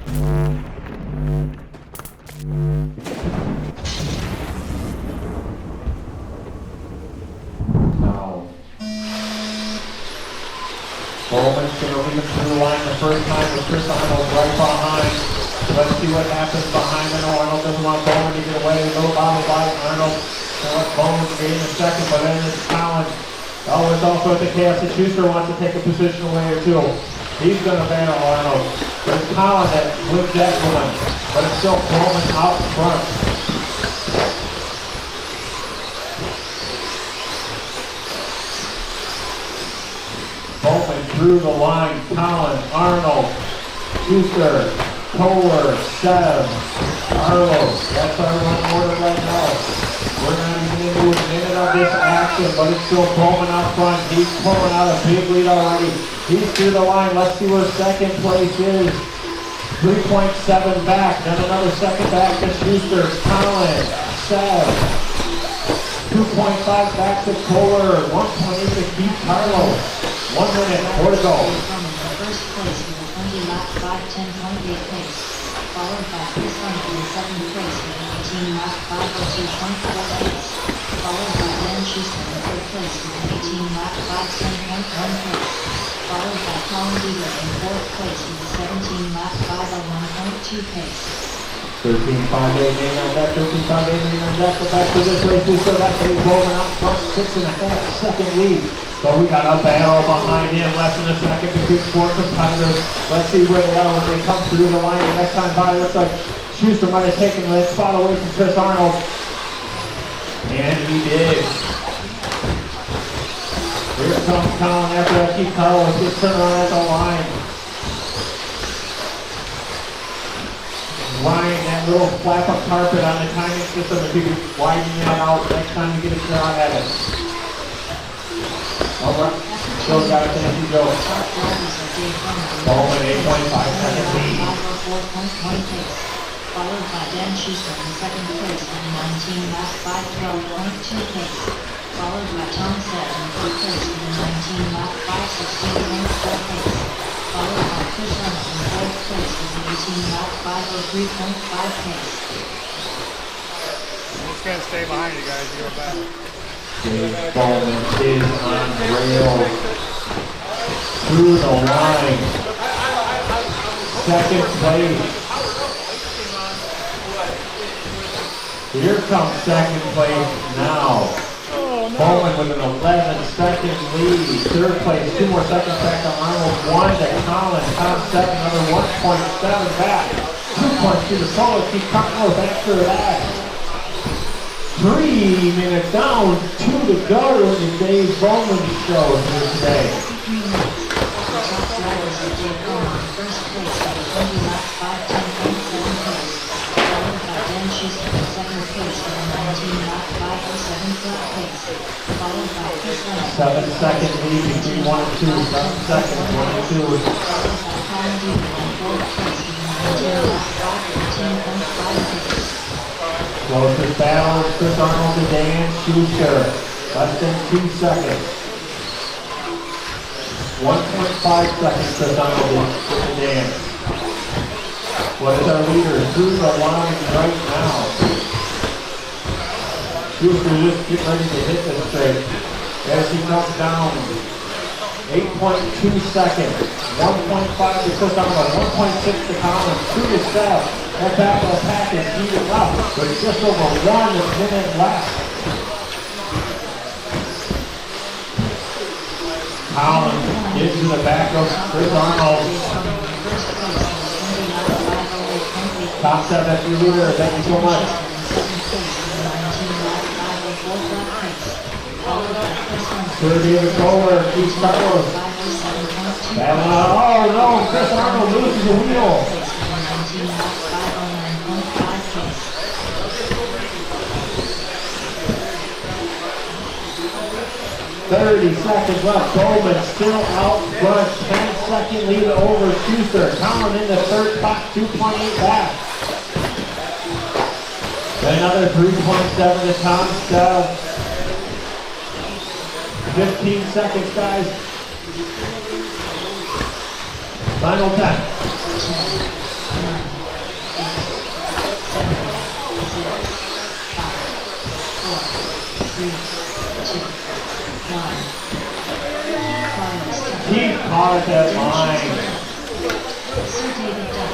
Now, Bowman's going to lead him through the line the first time with Chris Arnold right behind. Let's see what happens behind. I know Arnold doesn't want Bowman to get away. Little bobble by Arnold. So let Bowman gain a second, but then it's Collins. Oh, it's also at the chaos that Schuster wants to take a position away or two. He's going to battle Arnold. But it's Collins that wins that one. But it's still Bowman out front. Bowman through the line. Collins, Arnold, Schuster, Kohler, Sev, Arlo. That's our run order right now. We're not even into a minute of this action, but it's still Bowman out front. He's pulling out a big lead already. He's through the line. Let's see where second place is. 3.7 back. Then another second back to Schuster. Collins, Sev. 2.5 back to Kohler. 1.8 to Keith Carlo. 1 minute, more to go. First place with a 20-lap 5:10.8 pace, followed by Chris Arnold in second place with an 18-lap 5:02.4 pace, followed by Dan Schuster in third place with an 18-lap 5:10.1 pace, followed by Colin Dealer in fourth place with a 17-lap 5:01.2 pace. 13.58 main on deck, 13.58 main on deck, but back to this race, we still got to be Bowman out front, 6.5 second lead. So we got a battle behind him, less than a second between four competitors. Let's see where they are when they come through the line. The next time by, looks like Schuster might have taken the spot away from Chris Arnold. And he did. Here comes Colin after that. Keith Carlos gets turned around at the line. Ryan, that little flap of carpet on the timing system, if you could widen that out next time you get a shot at it. Alright, still got it, there you go. Bowman, 8.5 seconds lead. Followed by Dan Schuster in second place with a 19-lap 5:12.2 pace, followed by Tom Sett in third place with a 19-lap 5:16.4 pace, followed by Chris Arnold in fourth place with an 18-lap 5:03.5 pace. I'm just gonna stay behind you guys, you go back. Dave Bowman is on rails through the line. Second place. Here comes second place now. Bowman with an 11-second lead. Third place, 2 more seconds back to Arnold. 1 to Collins. Tom Sett, another 1.7 back. 2.2 to Solo. Keith Carlos after that. 3 minutes down, 2 to go in the Dave Bowman show here today. Dave Bowman in first place with a 20-lap 5:10.7 pace, followed by Dan Schuster in second place with a 19-lap 5:07 flat pace, followed by Chris Arnold. 7-second lead between 1 and 2. 7 seconds, 1 and 2. Followed by Colin Dealer in fourth place with a 19-lap 5:13.5 pace. Closest battle is Chris Arnold to Dan Schuster. Less than 2 seconds. 1.5 seconds Chris Arnold to Dan. What is our leader? Through the line right now. Schuster just getting ready to hit this straight. As he comes down. 8.2 seconds. 1.5 to Chris Arnold. 1.6 to Collins. 2 to Sev. That back of the pack is heating up, but it's just over 1 minute left. Collins into the back of Chris Arnold. Top 7 at your leader. Thank you so much. Third David Kohler, Keith Carlos. Oh no, Chris Arnold loses the wheel. 30 seconds left. Bowman still out front. 10-second lead over Schuster. Collin in the third spot, 2.8 back. Another 3.7 to Tom Sett. 15 seconds, guys. Final 10. 3, 2, 1. Carlos Tucker. He caught at that line. Sir David Duck.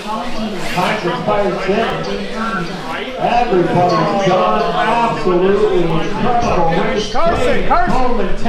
Valentino. Time to fire David six. Duck. Everybody's done absolutely incredible race. Carson, Carson. Coleman takes